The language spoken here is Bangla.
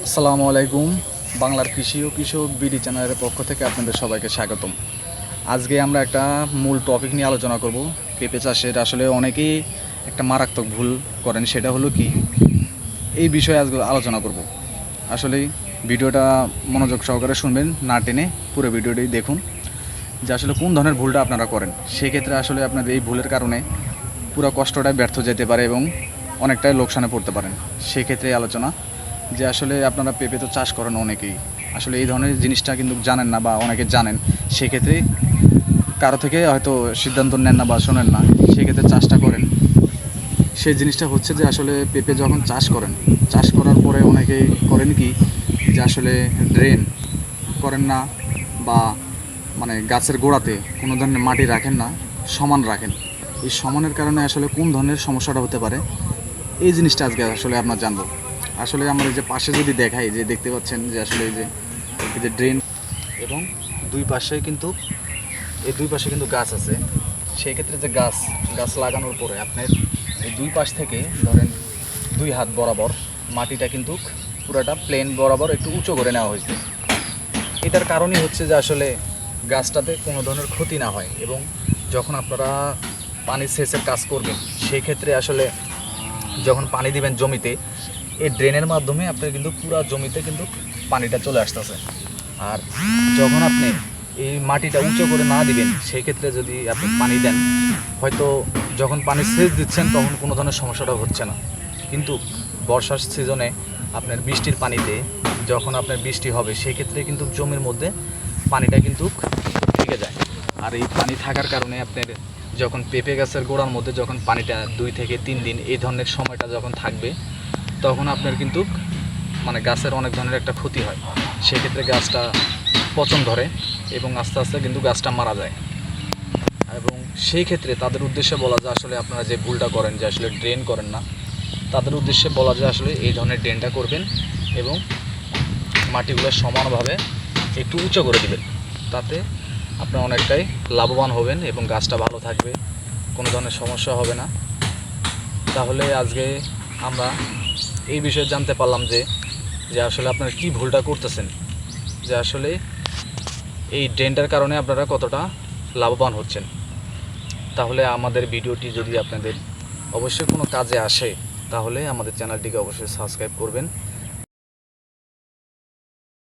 আসসালামু আলাইকুম। বাংলার কৃষি ও কৃষক বিডি চ্যানেলের পক্ষ থেকে আপনাদের সবাইকে স্বাগতম। আজকে আমরা একটা মূল টপিক নিয়ে আলোচনা করব। পেঁপে চাষের আসলে অনেকেই একটা মারাত্মক ভুল করেন, সেটা হলো কি, এই বিষয়ে আজকে আলোচনা করব। আসলেই ভিডিওটা মনোযোগ সহকারে শুনবেন, না টেনে পুরো ভিডিওটি দেখুন যে আসলে কোন ধরনের ভুলটা আপনারা করেন। সেক্ষেত্রে আসলে আপনাদের এই ভুলের কারণে পুরো কষ্টটাই ব্যর্থ যেতে পারে এবং অনেকটাই লোকসানে পড়তে পারেন। সেক্ষেত্রে এই আলোচনা যে আসলে আপনারা পেঁপে তো চাষ করেন অনেকেই, আসলে এই ধরনের জিনিসটা কিন্তু জানেন না বা অনেকে জানেন, সেক্ষেত্রে কারো থেকে হয়তো সিদ্ধান্ত নেন না বা শোনেন না, সেক্ষেত্রে চাষটা করেন। সেই জিনিসটা হচ্ছে যে আসলে পেঁপে যখন চাষ করেন, চাষ করার পরে অনেকেই করেন কি যে আসলে ড্রেন করেন না বা মানে গাছের গোড়াতে কোনো ধরনের মাটি রাখেন না, সমান রাখেন। এই সমানের কারণে আসলে কোন ধরনের সমস্যাটা হতে পারে এই জিনিসটা আজকে আসলে আমরা জানবো। আসলে আমরা এই যে পাশে যদি দেখাই, যে দেখতে পাচ্ছেন যে আসলে এই যে ড্রেন এবং দুই পাশে কিন্তু গাছ আছে। সেই ক্ষেত্রে যে গাছ লাগানোর পরে আপনার এই দুই পাশ থেকে ধরেন 2 হাত বরাবর মাটিটা কিন্তু পুরোটা প্লেন বরাবর একটু উঁচু করে নেওয়া হয়েছে। এটার কারণই হচ্ছে যে আসলে গাছটাতে কোনো ধরনের ক্ষতি না হয় এবং যখন আপনারা পানি সেচের কাজ করবেন, সেই ক্ষেত্রে আসলে যখন পানি দিবেন জমিতে, এই ড্রেনের মাধ্যমে আপনার কিন্তু পুরো জমিতে কিন্তু পানিটা চলে আসতেছে। আর যখন আপনি এই মাটিটা উঁচু করে না দিবেন, সেই ক্ষেত্রে যদি আপনি পানি দেন, হয়তো যখন পানি সেচ দিচ্ছেন তখন কোনো ধরনের সমস্যাটা হচ্ছে না, কিন্তু বর্ষার সিজনে আপনার বৃষ্টির পানিতে যখন আপনার বৃষ্টি হবে, সেই ক্ষেত্রে কিন্তু জমির মধ্যে পানিটা কিন্তু থেকে যায়। আর এই পানি থাকার কারণে আপনার যখন পেঁপে গাছের গোড়ার মধ্যে যখন পানিটা 2 থেকে 3 দিন এই ধরনের সময়টা যখন থাকবে, তখন আপনার কিন্তু মানে গাছের অনেক ধরনের একটা ক্ষতি হয়। সেক্ষেত্রে গাছটা পচন ধরে এবং আস্তে আস্তে কিন্তু গাছটা মারা যায়। এবং সেই ক্ষেত্রে তাদের উদ্দেশ্যে বলা যায়, আসলে আপনারা যে ভুলটা করেন যে আসলে ড্রেন করেন না, তাদের উদ্দেশ্যে বলা যায় আসলে এই ধরনের ড্রেনটা করবেন এবং মাটিগুলো সমানভাবে একটু উঁচু করে দিবেন। তাতে আপনারা অনেকটাই লাভবান হবেন এবং গাছটা ভালো থাকবে, কোনো ধরনের সমস্যা হবে না। তাহলে আজকে আমরা এই বিষয়ে জানতে পারলাম যে আসলে আপনারা কি ভুলটা করতেছেন, যে আসলে এই ড্রেনটার কারণে আপনারা কতটা লাভবান হচ্ছেন। তাহলে আমাদের ভিডিওটি যদি আপনাদের অবশ্যই কোনো কাজে আসে, তাহলে আমাদের চ্যানেলটিকে অবশ্যই সাবস্ক্রাইব করবেন